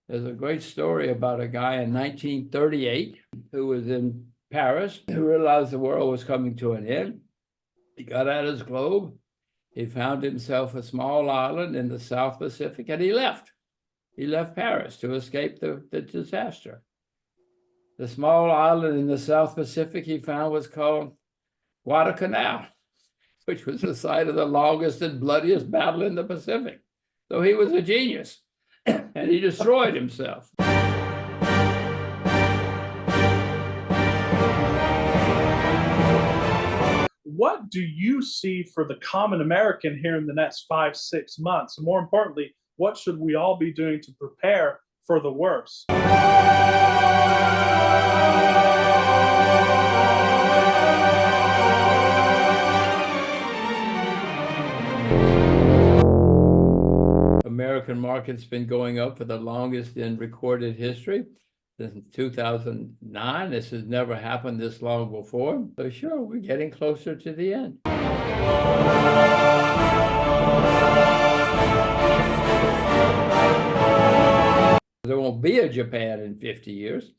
There's a great story about a guy in 1938 who was in Paris, who realized the world was coming to an end. He got out his globe. He found himself a small island in the South Pacific, and he left. He left Paris to escape the disaster. The small island in the South Pacific he found was called Guadalcanal, which was the site of the longest and bloodiest battle in the Pacific. So he was a genius, and he destroyed himself. What do you see for the common American here in the next 5, 6 months? And more importantly, what should we all be doing to prepare for the worst? American market's been going up for the longest in recorded history. Since 2009, this has never happened this long before. So sure, we're getting closer to the end. There won't be a Japan in 50 years.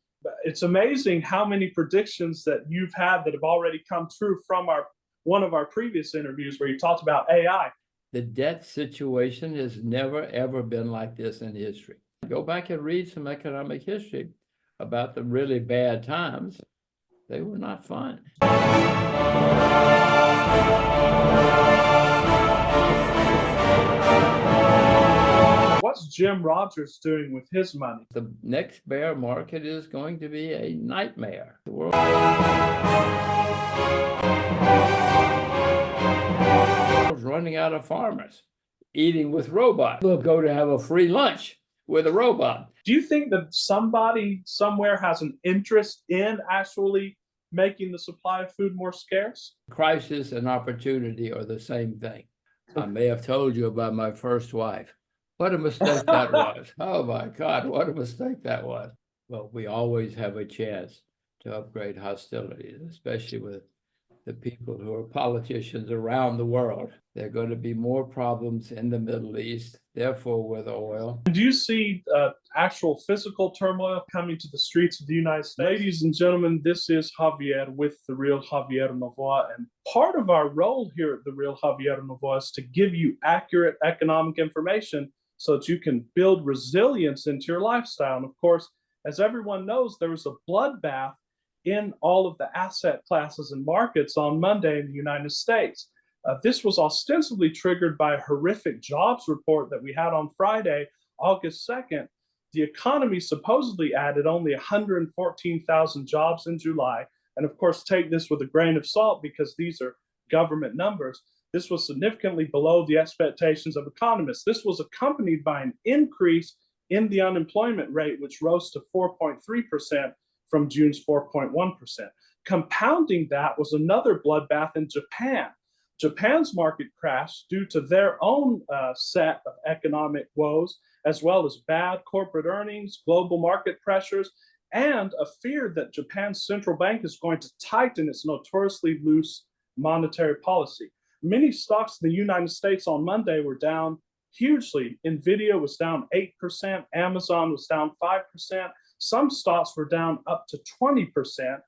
It's amazing how many predictions that you've had that have already come true from one of our previous interviews where you talked about AI. The debt situation has never, ever been like this in history. Go back and read some economic history about the really bad times. They were not fun. What's Jim Rogers doing with his money? The next bear market is going to be a nightmare. The world is running out of farmers, eating with robots. We'll go to have a free lunch with a robot. Do you think that somebody somewhere has an interest in actually making the supply of food more scarce? Crisis and opportunity are the same thing. I may have told you about my first wife. What a mistake that was. Oh my God, what a mistake that was. Well, we always have a chance to upgrade hostilities, especially with the people who are politicians around the world. There are going to be more problems in the Middle East, therefore with oil. Do you see actual physical turmoil coming to the streets of the United States? Ladies and gentlemen, this is Javier with the Real Javier Novoa. And part of our role here at the Real Javier Novoa is to give you accurate economic information so that you can build resilience into your lifestyle. And of course, as everyone knows, there was a bloodbath in all of the asset classes and markets on Monday in the United States. This was ostensibly triggered by a horrific jobs report that we had on Friday, August 2nd. The economy supposedly added only 114,000 jobs in July. And of course, take this with a grain of salt because these are government numbers. This was significantly below the expectations of economists. This was accompanied by an increase in the unemployment rate, which rose to 4.3% from June's 4.1%. Compounding that was another bloodbath in Japan. Japan's market crashed due to their own set of economic woes, as well as bad corporate earnings, global market pressures, and a fear that Japan's central bank is going to tighten its notoriously loose monetary policy. Many stocks in the United States on Monday were down hugely. Nvidia was down 8%, Amazon was down 5%, some stocks were down up to 20%.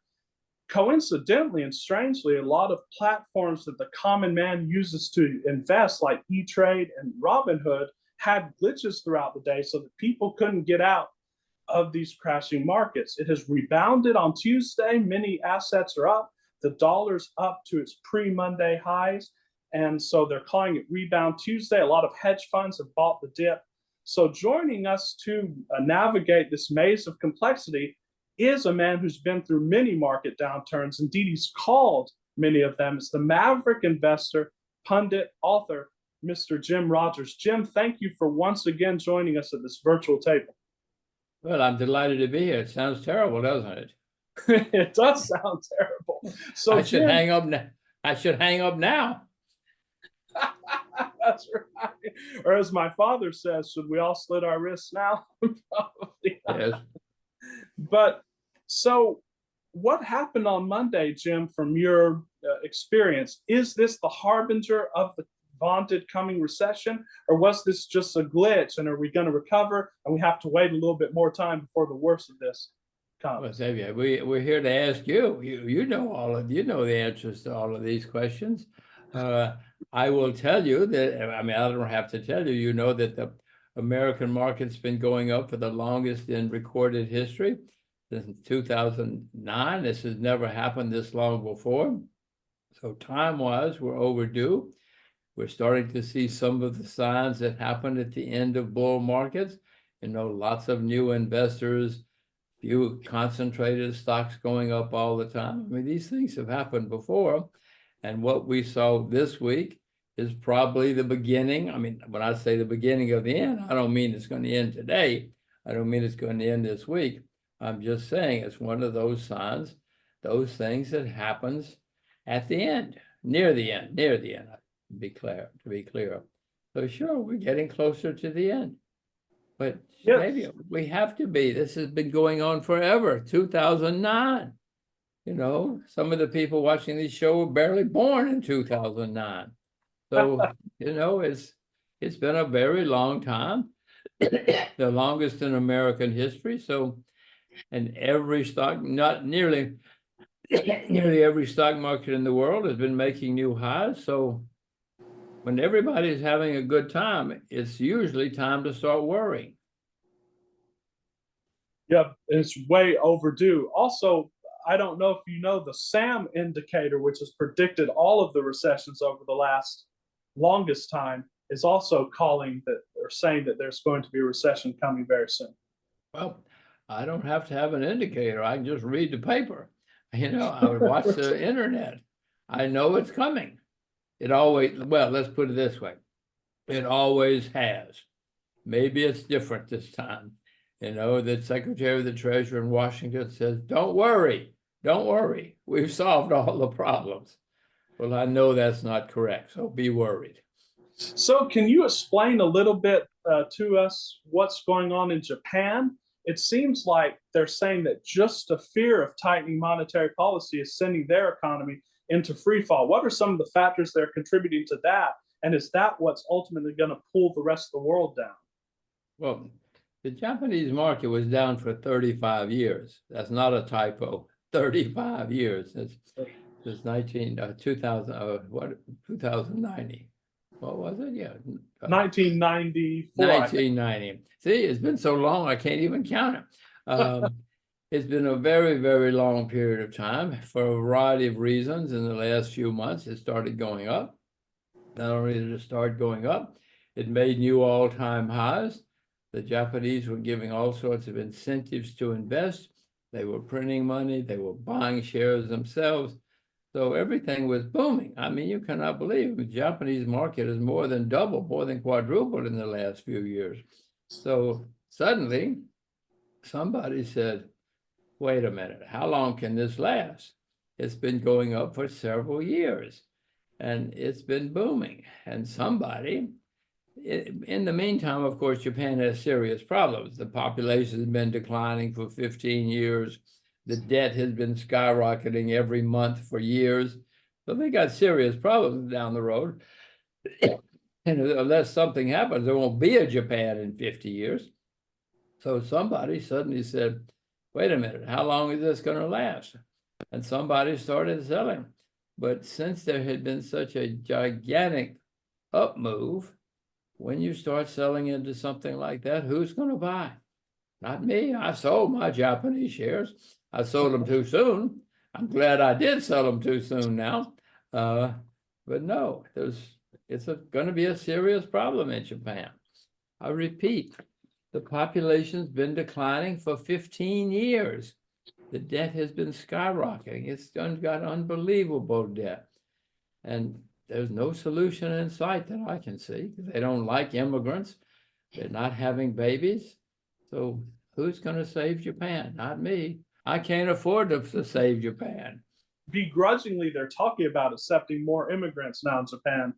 Coincidentally and strangely, a lot of platforms that the common man uses to invest, like E-Trade and Robinhood, had glitches throughout the day so that people couldn't get out of these crashing markets. It has rebounded on Tuesday. Many assets are up. The dollar's up to its pre-Monday highs. And so they're calling it Rebound Tuesday. A lot of hedge funds have bought the dip. So joining us to navigate this maze of complexity is a man who's been through many market downturns. Indeed, he's called many of them. It's the maverick investor, pundit, author, Mr. Jim Rogers. Jim, thank you for once again joining us at this virtual table. Well, I'm delighted to be here. It sounds terrible, doesn't it? It does sound terrible. So I should hang up now. I should hang up now. That's right. Or as my father says, should we all slit our wrists now? Probably not. Yes. But so what happened on Monday, Jim, from your experience? Is this the harbinger of vaunted coming recession, or was this just a glitch? And are we going to recover? And we have to wait a little bit more time before the worst of this Well, comes. Xavier, we're here to ask you. You know the answers to all of these questions. I will tell you that, I mean, I don't have to tell you, you know that the American market's been going up for the longest in recorded history. Since 2009, this has never happened this long before. So time-wise, we're overdue. We're starting to see some of the signs that happened at the end of bull markets. You know, lots of new investors, few concentrated stocks going up all the time. I mean, these things have happened before. And what we saw this week is probably the beginning. I mean, when I say the beginning of the end, I don't mean it's going to end today. I don't mean it's going to end this week. I'm just saying it's one of those signs, those things that happens at the end, near the end, to be clear. So sure, we're getting closer to the end. But Yes. maybe we have to be. This has been going on forever, 2009. You know, some of the people watching this show were barely born in 2009. So, you know, it's been a very long time, the longest in American history. So, and every stock, not nearly every stock market in the world has been making new highs. So when everybody's having a good time, it's usually time to start worrying. Yeah, it's way overdue. Also, I don't know if you know the SAM indicator, which has predicted all of the recessions over the longest time, is also calling that or saying that there's going to be a recession coming very soon. Well, I don't have to have an indicator. I can just read the paper. You know, I would watch the internet. I know it's coming. It always, well, let's put it this way. It always has. Maybe it's different this time. You know, the Secretary of the Treasury in Washington says, don't worry, we've solved all the problems. Well, I know that's not correct, so be worried. So, can you explain a little bit to us what's going on in Japan? It seems like they're saying that just the fear of tightening monetary policy is sending their economy into free fall. What are some of the factors that are contributing to that? And is that what's ultimately going to pull the rest of the world down? Well, the Japanese market was down for 35 years. That's not a typo. 35 years. Since 2090. What was it? Yeah. 1994. 1990. See, it's been so long, I can't even count it. It's been a very, very long period of time for a variety of reasons. In the last few months, it started going up. Not only did it start going up, it made new all-time highs. The Japanese were giving all sorts of incentives to invest. They were printing money. They were buying shares themselves. So everything was booming. I mean, you cannot believe it. The Japanese market has more than doubled, more than quadrupled in the last few years. So suddenly, somebody said, wait a minute, how long can this last? It's been going up for several years, and it's been booming. And somebody, in the meantime, of course, Japan has serious problems. The population has been declining for 15 years. The debt has been skyrocketing every month for years. So they got serious problems down the road. And unless something happens, there won't be a Japan in 50 years. So somebody suddenly said, wait a minute, how long is this going to last? And somebody started selling. But since there had been such a gigantic up move, when you start selling into something like that, who's going to buy? Not me. I sold my Japanese shares. I sold them too soon. I'm glad I did sell them too soon now. But no, it's going to be a serious problem in Japan. I repeat, the population's been declining for 15 years. The debt has been skyrocketing. It's got unbelievable debt. And there's no solution in sight that I can see. They don't like immigrants. They're not having babies. So who's going to save Japan? Not me. I can't afford to save Japan. Begrudgingly, they're talking about accepting more immigrants now in Japan.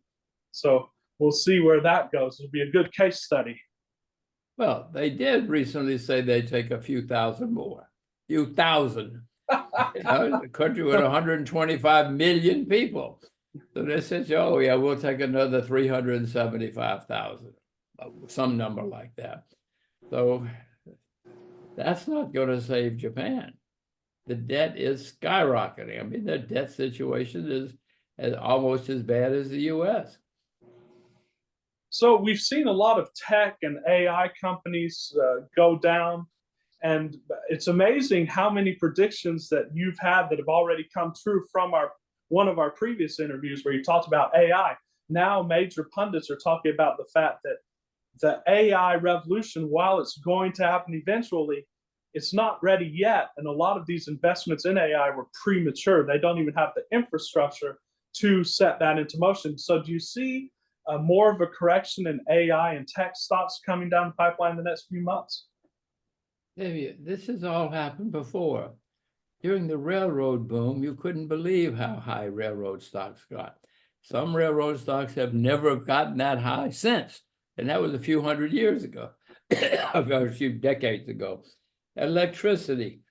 So we'll see where that goes. It'll be a good case study. Well, they did recently say they'd take a few thousand more. Few thousand. You know, a country with 125 million people. So they said, oh, yeah, we'll take another 375,000, some number like that. So that's not going to save Japan. The debt is skyrocketing. I mean, the debt situation is almost as bad as the US. So we've seen a lot of tech and AI companies go down. And it's amazing how many predictions that you've had that have already come true from one of our previous interviews where you talked about AI. Now major pundits are talking about the fact that the AI revolution, while it's going to happen eventually, it's not ready yet. And a lot of these investments in AI were premature. They don't even have the infrastructure to set that into motion. So do you see more of a correction in AI and tech stocks coming down the pipeline in the next few months? This has all happened before. During the railroad boom, you couldn't believe how high railroad stocks got. Some railroad stocks have never gotten that high since, and that was a few hundred years ago, a few decades ago. Electricity,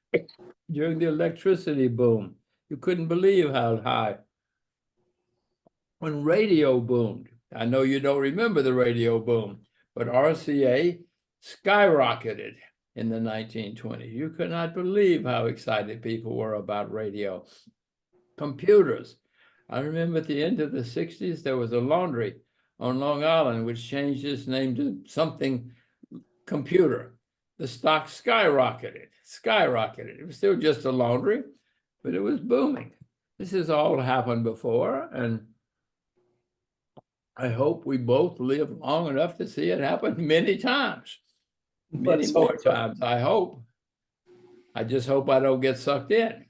during the electricity boom, you couldn't believe how high. When radio boomed, I know you don't remember the radio boom, but RCA skyrocketed in the 1920s. You could not believe how excited people were about radio. Computers. I remember at the end of the 60s, there was a laundry on Long Island, which changed its name to something computer. The stock skyrocketed. It was still just a laundry, but it was booming. This has all happened before, and I hope we both live long enough to see it happen many times. Many more times, I hope. I just hope I don't get sucked in.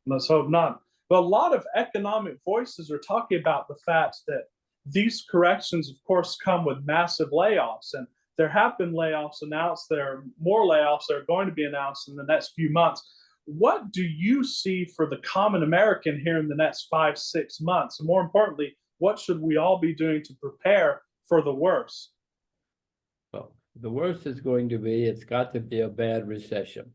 Let's hope not. But a lot of economic voices are talking about the fact that these corrections, of course, come with massive layoffs. And there have been layoffs announced. There are more layoffs that are going to be announced in the next few months. What do you see for the common American here in the next 5, 6 months? And more importantly, what should we all be doing to prepare for the worst? Well, the worst is going to be, it's got to be a bad recession.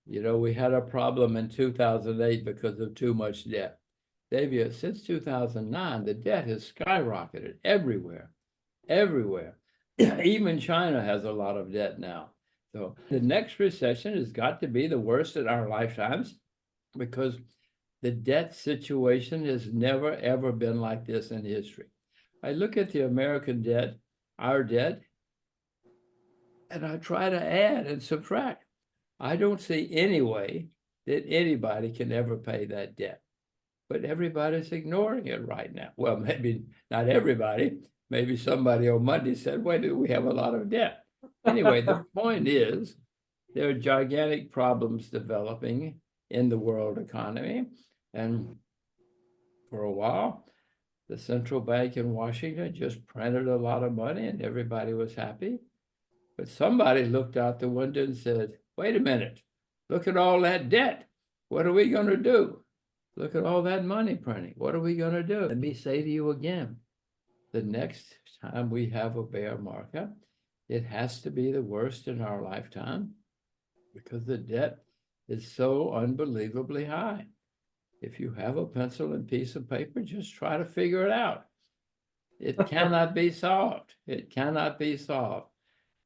You know, we had a problem in 2008 because of too much debt. Davia, since 2009, the debt has skyrocketed everywhere, everywhere. Even China has a lot of debt now. So the next recession has got to be the worst in our lifetimes because the debt situation has never, ever been like this in history. I look at the American debt, our debt, and I try to add and subtract. I don't see any way that anybody can ever pay that debt. But everybody's ignoring it right now. Well, maybe not everybody. Maybe somebody on Monday said, wait, we have a lot of debt. Anyway, the point is there are gigantic problems developing in the world economy. And for a while, the central bank in Washington just printed a lot of money and everybody was happy. But somebody looked out the window and said, wait a minute, look at all that debt. What are we going to do? Look at all that money printing. What are we going to do? Let me say to you again, the next time we have a bear market, it has to be the worst in our lifetime because the debt is so unbelievably high. If you have a pencil and piece of paper, just try to figure it out. It cannot be solved. It cannot be solved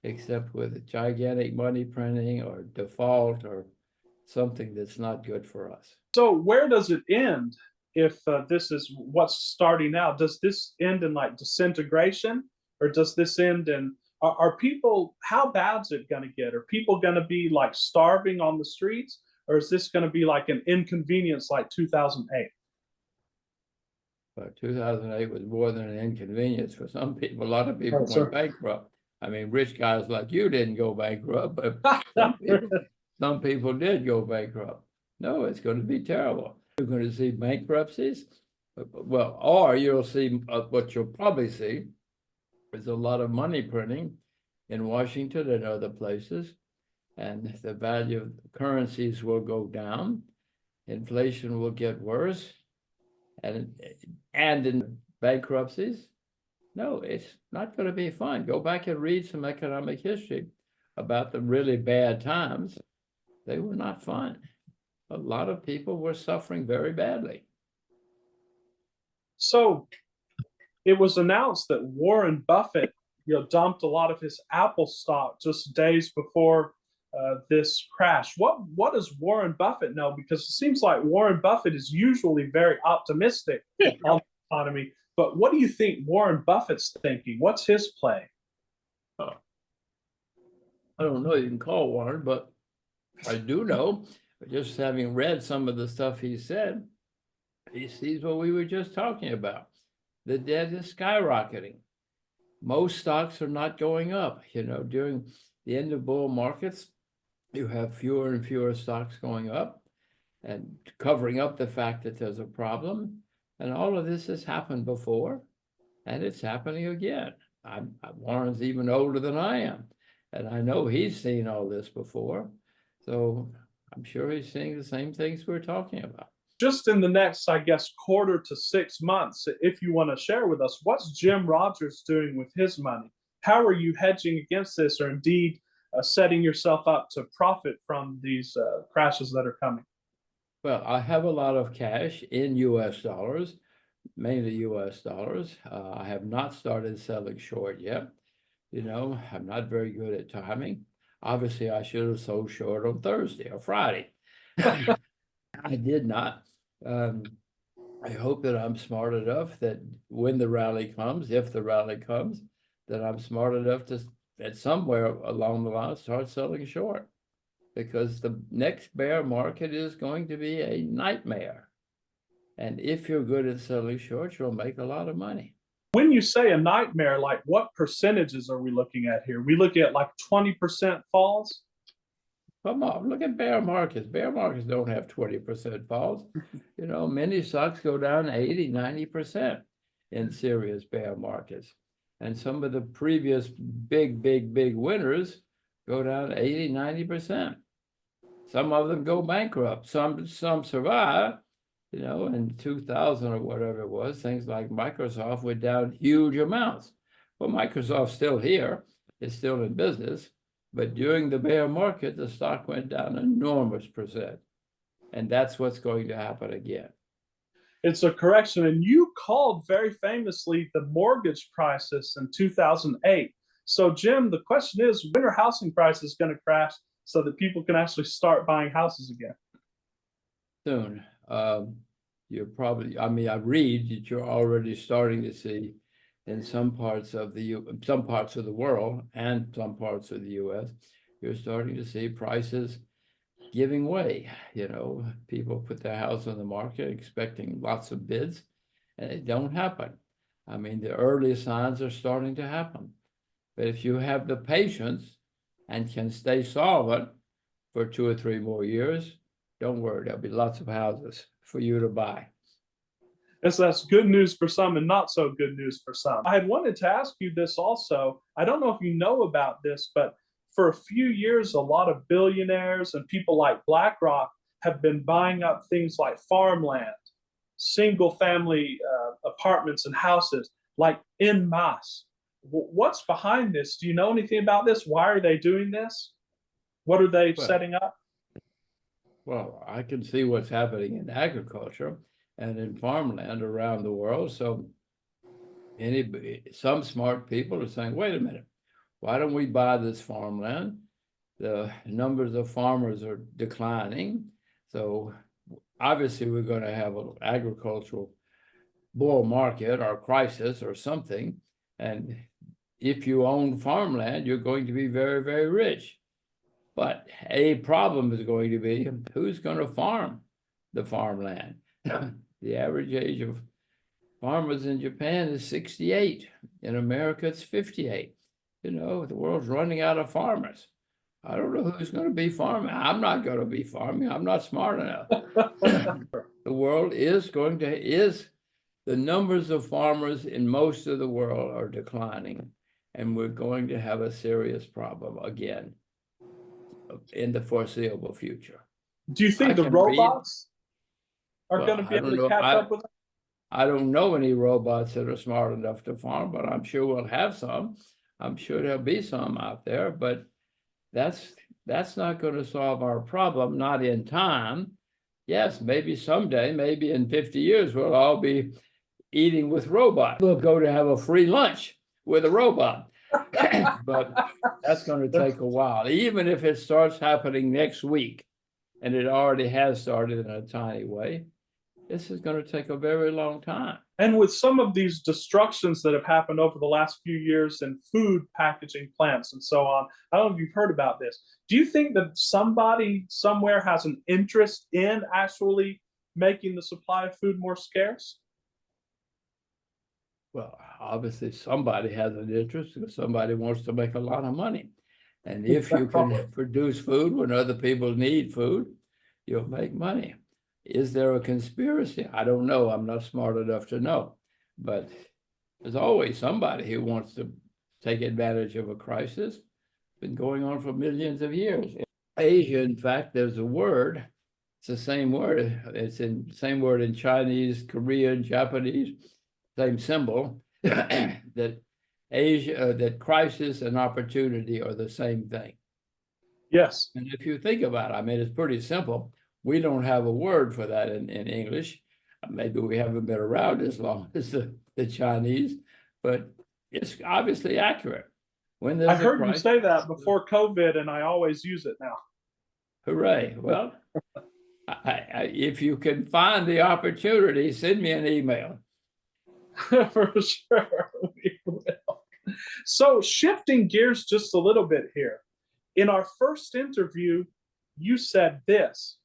except with gigantic money printing or default or something that's not good for us. So where does it end if this is what's starting now? Does this end in like disintegration, or does this end in are people, how bad is it going to get? Are people going to be like starving on the streets, or is this going to be like an inconvenience like 2008? But 2008 was more than an inconvenience for some people. A lot of people went bankrupt. I mean, rich guys like you didn't go bankrupt, but some people did go bankrupt. No, it's going to be terrible. You're going to see bankruptcies. Well, or you'll see what you'll probably see is a lot of money printing in Washington and other places, and the value of currencies will go down. Inflation will get worse, and in bankruptcies. No, it's not going to be fun. Go back and read some economic history about the really bad times. They were not fun. A lot of people were suffering very badly. So it was announced that Warren Buffett, dumped a lot of his Apple stock just days before this crash. What does Warren Buffett know? Because it seems like Warren Buffett is usually very optimistic on the economy. But what do you think Warren Buffett's thinking? What's his play? I don't know. You can call Warren, but I do know, just having read some of the stuff he said, he sees what we were just talking about. The debt is skyrocketing. Most stocks are not going up. During the end of bull markets, you have fewer and fewer stocks going up and covering up the fact that there's a problem. And all of this has happened before, and it's happening again. Warren's even older than I am, and I know he's seen all this before. So I'm sure he's seeing the same things we're talking about. Just in the next, I guess, quarter to 6 months, if you want to share with us, what's Jim Rogers doing with his money? How are you hedging against this, or indeed setting yourself up to profit from these crashes that are coming? Well, I have a lot of cash in US dollars, mainly US dollars. I have not started selling short yet. I'm not very good at timing. Obviously, I should have sold short on Thursday or Friday. I did not. I hope that I'm smart enough that when the rally comes, if the rally comes, that I'm smart enough to, at somewhere along the line, start selling short, because the next bear market is going to be a nightmare. And if you're good at selling short, you'll make a lot of money. When you say a nightmare, like what percentages are we looking at here? We looking at like 20% falls? Come on, look at bear markets. Bear markets don't have 20% falls. Many stocks go down 80, 90% in serious bear markets. And some of the previous big winners go down 80, 90%. Some of them go bankrupt. Some survive. In 2000 or whatever it was, things like Microsoft went down huge amounts. Well, Microsoft's still here. It's still in business. But during the bear market, the stock went down an enormous percent. And that's what's going to happen again. It's a correction. And you called very famously the mortgage crisis in 2008. So, Jim, the question is, when are housing prices going to crash so that people can actually start buying houses again? Soon. You're probably, I read that you're already starting to see in some parts of the world and some parts of the US, you're starting to see prices giving way. People put their house on the market expecting lots of bids, and it don't happen. The early signs are starting to happen. But if you have the patience and can stay solvent for 2 or 3 more years, don't worry, there'll be lots of houses for you to buy. That's good news for some and not so good news for some. I had wanted to ask you this also. I don't know if you know about this, but for a few years, a lot of billionaires and people like BlackRock have been buying up things like farmland, single family apartments and houses, like en masse. What's behind this? Do you know anything about this? Why are they doing this? What are they setting up? Well, I can see what's happening in agriculture and in farmland around the world. So some smart people are saying, wait a minute, why don't we buy this farmland? The numbers of farmers are declining. So obviously we're going to have an agricultural bull market or crisis or something. And if you own farmland, you're going to be very, very rich. But a problem is going to be who's going to farm the farmland. The average age of farmers in Japan is 68. In America, it's 58. The world's running out of farmers. I don't know who's going to be farming. I'm not going to be farming. I'm not smart enough. The world the numbers of farmers in most of the world are declining, and we're going to have a serious problem again in the foreseeable future. Do you think the robots are going to be able to catch up with them? I don't know any robots that are smart enough to farm, but I'm sure we'll have some. I'm sure there'll be some out there, but that's not going to solve our problem, not in time. Yes, maybe someday, maybe in 50 years, we'll all be eating with robots. We'll go to have a free lunch with a robot. But that's going to take a while, even if it starts happening next week, and it already has started in a tiny way. This is going to take a very long time. And with some of these destructions that have happened over the last few years in food packaging plants and so on, I don't know if you've heard about this. Do you think that somebody somewhere has an interest in actually making the supply of food more scarce? Well, obviously somebody has an interest because somebody wants to make a lot of money. And if you can produce food when other people need food, you'll make money. Is there a conspiracy? I don't know. I'm not smart enough to know. But there's always somebody who wants to take advantage of a crisis. It's been going on for millions of years. In Asia, in fact, there's a word. It's the same word. It's in same word in Chinese, Korean, Japanese, same symbol. That Asia, that crisis and opportunity are the same thing. Yes. And if you think about it, I mean, it's pretty simple. We don't have a word for that in English. Maybe we haven't been around as long as the Chinese, but it's obviously accurate. When there's I heard crisis, you say that before COVID, and I always use it now. Hooray. Well, if you can find the opportunity, send me an email. For sure, we will. So shifting gears just a little bit here. In our first interview, you said this.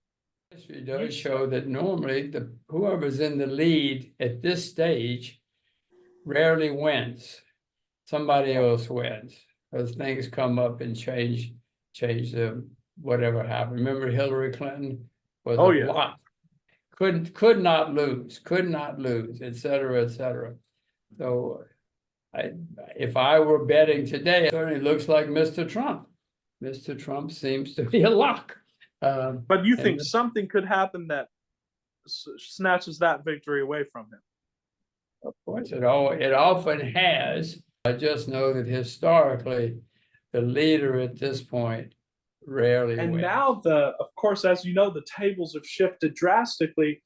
History does show that normally whoever's in the lead at this stage rarely wins. Somebody else wins because things come up and change whatever happened. Remember Hillary Clinton was a lot. Could not lose, et cetera, et cetera. So if I were betting today, it certainly looks like Mr. Trump. Mr. Trump seems to be a lock. But you think something could happen that snatches that victory away from him? Of course, it often has. I just know that historically, the leader at this point rarely wins. And now, of course, as you know, the tables have shifted drastically.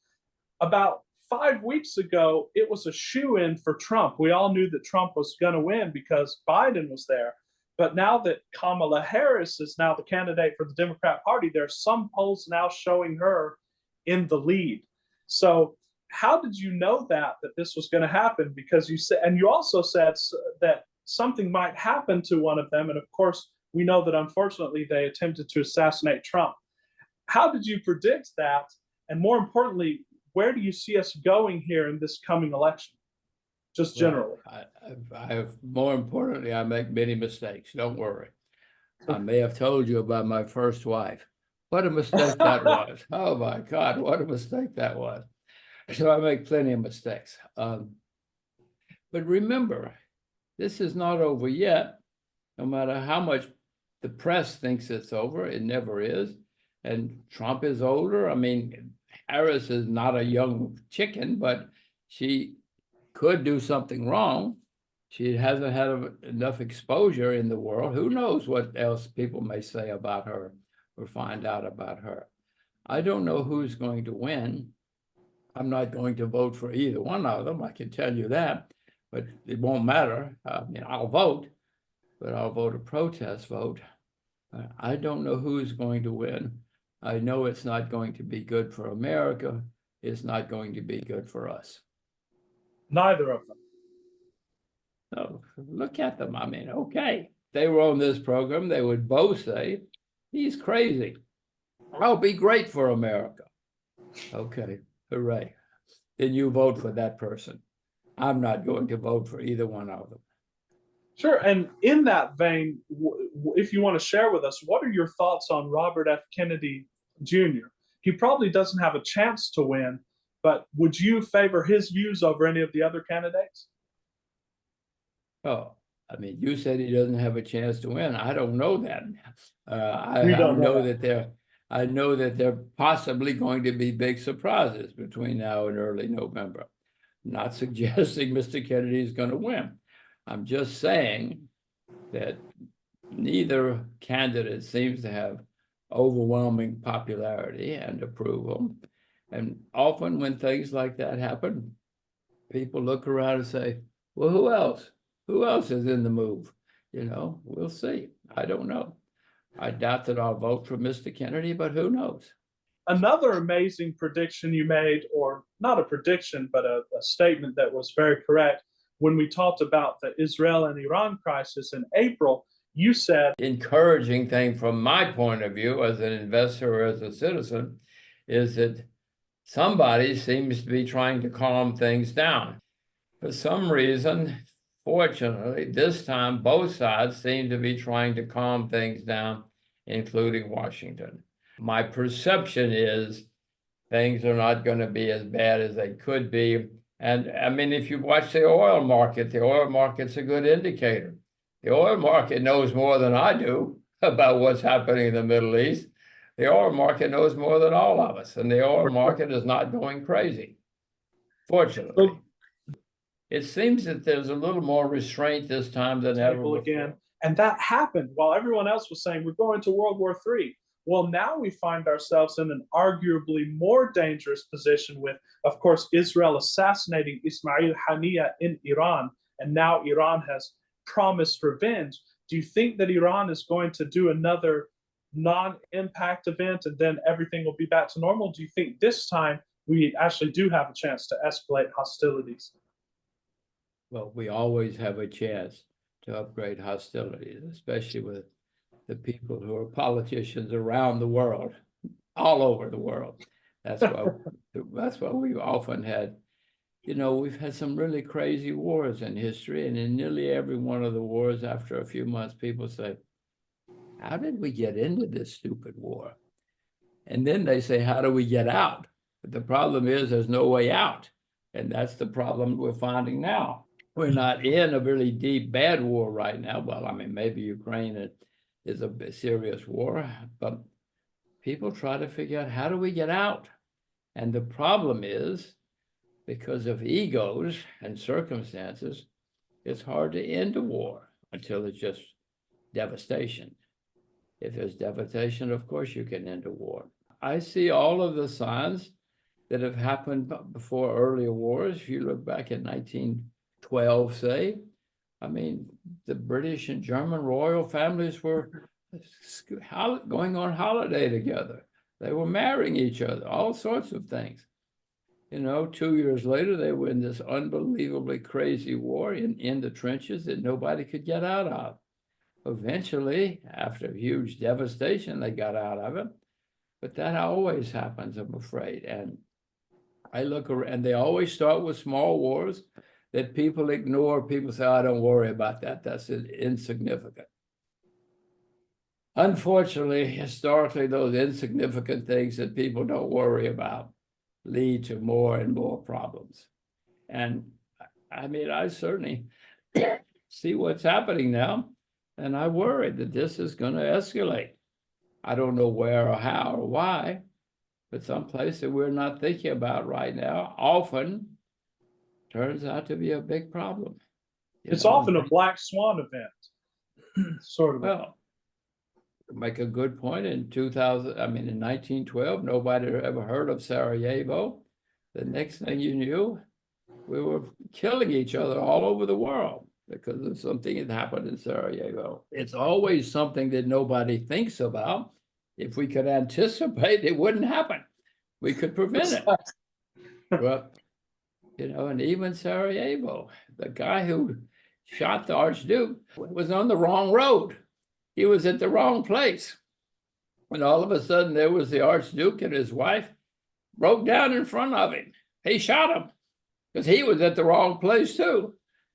About 5 weeks ago, it was a shoo-in for Trump. We all knew that Trump was going to win because Biden was there. But now that Kamala Harris is now the candidate for the Democrat Party, there are some polls now showing her in the lead. So how did you know that this was going to happen? Because you said, and you also said that something might happen to one of them. And of course, we know that unfortunately they attempted to assassinate Trump. How did you predict that? And more importantly, where do you see us going here in this coming election? Just generally. More importantly, I make many mistakes. Don't worry. I may have told you about my first wife. What a mistake that was. Oh my God, what a mistake that was. So I make plenty of mistakes. But remember, this is not over yet. No matter how much the press thinks it's over, it never is. And Trump is older. I mean, Harris is not a young chicken, but she could do something wrong. She hasn't had enough exposure in the world. Who knows what else people may say about her or find out about her. I don't know who's going to win. I'm not going to vote for either one of them. I can tell you that, but it won't matter. I mean, I'll vote, but I'll vote a protest vote. I don't know who's going to win. I know it's not going to be good for America. It's not going to be good for us. Neither of them. So look at them. I mean, okay. If they were on this program, they would both say, he's crazy. I'll be great for America. Okay, hooray. Then you vote for that person. I'm not going to vote for either one of them. Sure. And in that vein, if you want to share with us, what are your thoughts on Robert F. Kennedy Jr.? He probably doesn't have a chance to win, but would you favor his views over any of the other candidates? Oh, I mean, you said he doesn't have a chance to win. I don't know that. I know that there are possibly going to be big surprises between now and early November. I'm not suggesting Mr. Kennedy is going to win. I'm just saying that neither candidate seems to have overwhelming popularity and approval. And often when things like that happen, people look around and say, well, who else? Who else is in the move? We'll see. I don't know. I doubt that I'll vote for Mr. Kennedy, but who knows? Another amazing prediction you made, or not a prediction, but a statement that was very correct, when we talked about the Israel and Iran crisis in April, you said, encouraging thing from my point of view as an investor or as a citizen is that somebody seems to be trying to calm things down. For some reason, fortunately, this time both sides seem to be trying to calm things down, including Washington. My perception is things are not going to be as bad as they could be. And I mean, if you watch the oil market's a good indicator. The oil market knows more than I do about what's happening in the Middle East. The oil market knows more than all of us, and the oil market is not going crazy, fortunately. It seems that there's a little more restraint this time than ever before. Again, and that happened while everyone else was saying we're going to World War III. Well, now we find ourselves in an arguably more dangerous position with, of course, Israel assassinating Ismail Haniyeh in Iran, and now Iran has promised revenge. Do you think that Iran is going to do another non-impact event and then everything will be back to normal? Do you think this time we actually do have a chance to escalate hostilities? Well, we always have a chance to upgrade hostilities, especially with the people who are politicians around the world, all over the world. That's why we've often had, we've had some really crazy wars in history, and in nearly every one of the wars, after a few months, people say, how did we get into this stupid war? And then they say, how do we get out? But the problem is there's no way out. And that's the problem we're finding now. We're not in a really deep, bad war right now. Well, I mean, maybe Ukraine is a serious war, but people try to figure out, how do we get out? And the problem is, because of egos and circumstances, it's hard to end a war until it's just devastation. If there's devastation, of course you can end a war. I see all of the signs that have happened before earlier wars. If you look back at 1912, say, I mean, the British and German royal families were going on holiday together. They were marrying each other, all sorts of things. 2 years later, they were in this unbelievably crazy war in the trenches that nobody could get out of. Eventually, after huge devastation, they got out of it. But that always happens, I'm afraid. And I look around, and they always start with small wars that people ignore. People say, oh, don't worry about that. That's insignificant. Unfortunately, historically, those insignificant things that people don't worry about lead to more and more problems. And I mean, I certainly see what's happening now, and I worry that this is going to escalate. I don't know where or how or why, but someplace that we're not thinking about right now often turns out to be a big problem. It's often a black swan event, sort of. Well, make a good point. In 1912, nobody had ever heard of Sarajevo. The next thing you knew, we were killing each other all over the world because of something that happened in Sarajevo. It's always something that nobody thinks about. If we could anticipate, it wouldn't happen. We could prevent it. But, and even Sarajevo, the guy who shot the Archduke was on the wrong road. He was at the wrong place. And all of a sudden, there was the Archduke and his wife broke down in front of him. He shot him because he was at the wrong place too.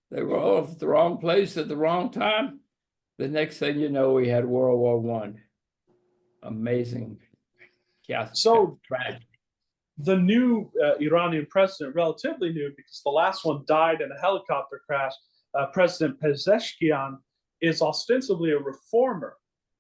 They were all at the wrong place at the wrong time. The next thing you know, we had World War I. Amazing. So tragedy. The new Iranian president, relatively new because the last one died in a helicopter crash, President Pezeshkian, is ostensibly a reformer.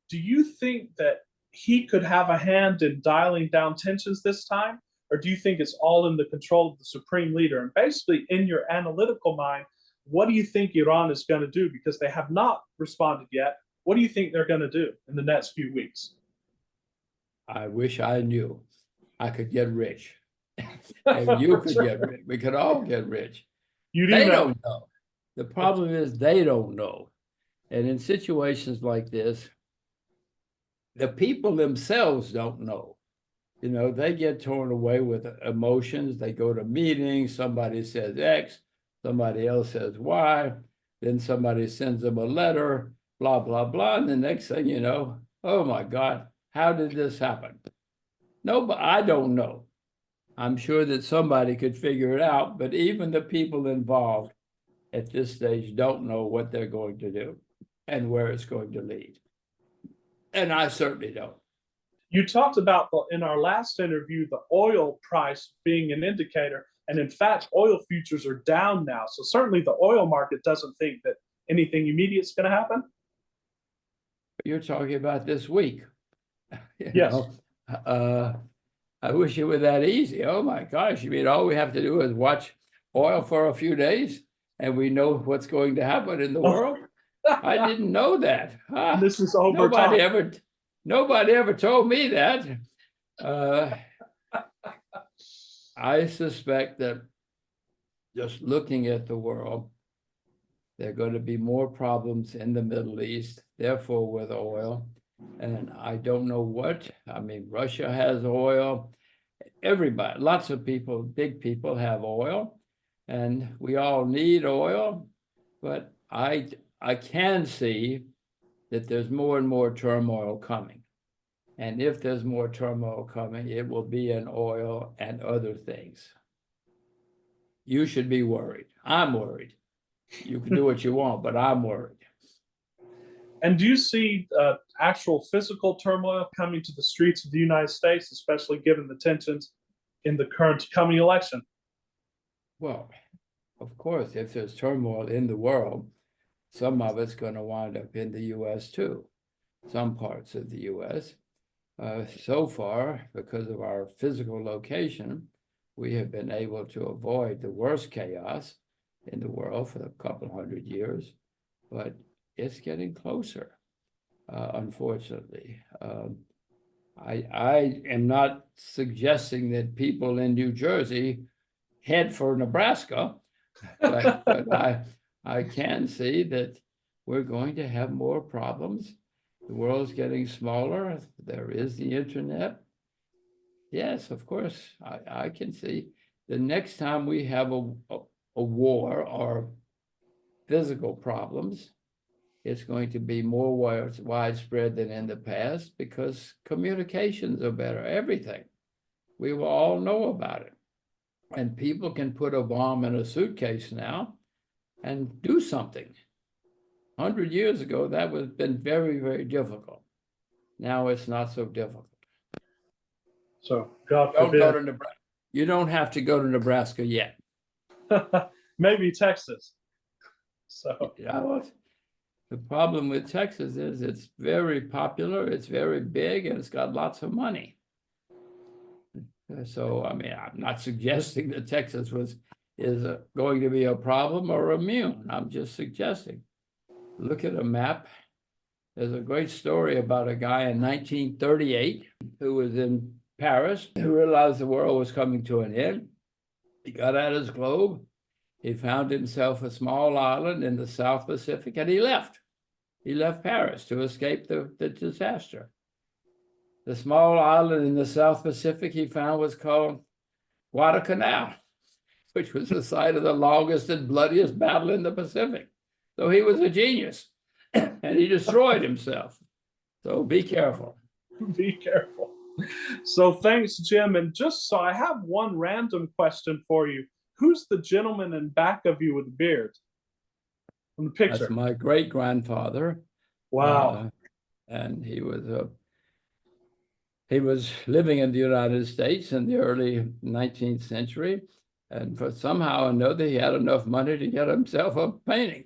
Do you think that he could have a hand in dialing down tensions this time? Or do you think it's all in the control of the supreme leader? And basically, in your analytical mind, what do you think Iran is going to do? Because they have not responded yet. What do you think they're going to do in the next few weeks? I wish I knew. I could get rich. And you could get rich. We could all get rich. You do They know. don't know. The problem is they don't know. And in situations like this, the people themselves don't know. You know, they get torn away with emotions. They go to meetings, somebody says X, somebody else says Y, then somebody sends them a letter, blah, blah, blah. And the next thing you know, oh my God, how did this happen? No, but I don't know. I'm sure that somebody could figure it out, but even the people involved at this stage don't know what they're going to do and where it's going to lead. And I certainly don't. You talked about in our last interview the oil price being an indicator, and in fact, oil futures are down now. So certainly, the oil market doesn't think that anything immediate is going to happen. You're talking about this week. You Yes. know, I wish it were that easy. Oh my gosh, you mean all we have to do is watch oil for a few days and we know what's going to happen in the world? I didn't know that. This is over time. Nobody ever told me that. I suspect that just looking at the world, there are going to be more problems in the Middle East, therefore with oil. And I don't know what. I mean, Russia has oil. Everybody, lots of people, big people have oil, and we all need oil. But I can see that there's more and more turmoil coming. And if there's more turmoil coming, it will be in oil and other things. You should be worried. I'm worried. You can do what you want, but I'm worried. And do you see actual physical turmoil coming to the streets of the United States, especially given the tensions in the current coming election? Well, of course, if there's turmoil in the world, some of it's going to wind up in the U.S. too, some parts of the U.S. So far, because of our physical location, we have been able to avoid the worst chaos in the world for a couple hundred years, but it's getting closer, unfortunately. I am not suggesting that people in New Jersey head for Nebraska, but I can see that we're going to have more problems. The world's getting smaller. There is the internet. Yes, of course, I can see the next time we have a war or physical problems, it's going to be more widespread than in the past because communications are better, everything. We will all know about it. And people can put a bomb in a suitcase now and do something. 100 years ago, that would have been very, very difficult. Now it's not so difficult. So, God Don't go forbid. to Nebraska. You don't have to go to Nebraska yet. Maybe Texas. So, the problem with Texas is it's very popular, it's very big, and it's got lots of money. So, I mean, I'm not suggesting that Texas is going to be a problem or immune. I'm just suggesting. Look at a map. There's a great story about a guy in 1938 who was in Paris, who realized the world was coming to an end. He got out his globe. He found himself a small island in the South Pacific, and he left. He left Paris to escape the disaster. The small island in the South Pacific he found was called Guadalcanal, which was the site of the longest and bloodiest battle in the Pacific. So he was a genius, and he destroyed himself. So be careful. Be careful. So thanks, Jim. And just so I have one random question for you. Who's the gentleman in back of you with the beard from the picture? That's my great-grandfather. Wow. And he was living in the United States in the early 19th century. And for somehow or another, he had enough money to get himself a painting.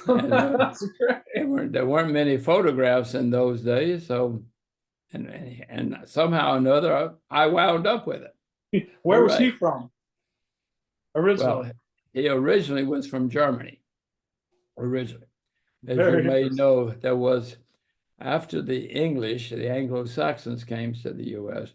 And, That's great. there weren't many photographs in those days. So, and somehow or another, I wound up with it. Where was he from originally? Well, he originally was from Germany. Originally. As Very you may interesting. know, there was, after the English, the Anglo-Saxons came to the U.S.,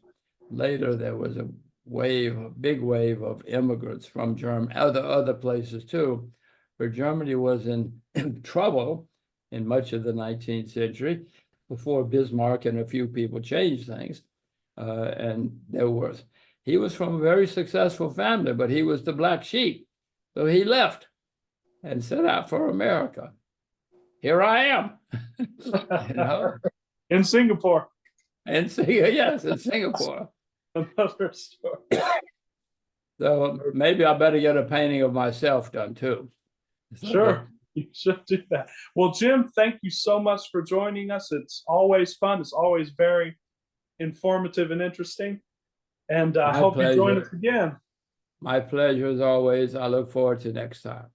later there was a wave, a big wave of immigrants from Germany, other places too, where Germany was in trouble in much of the 19th century before Bismarck and a few people changed things. And he was from a very successful family, but he was the black sheep. So he left and set out for America. Here I am, In Singapore. Yes, in Singapore. Another story. So maybe I better get a painting of myself done too. Sure, you should do that. Well, Jim, thank you so much for joining us. It's always fun. It's always very informative and interesting. And I hope you join us again. My pleasure as always. I look forward to next time.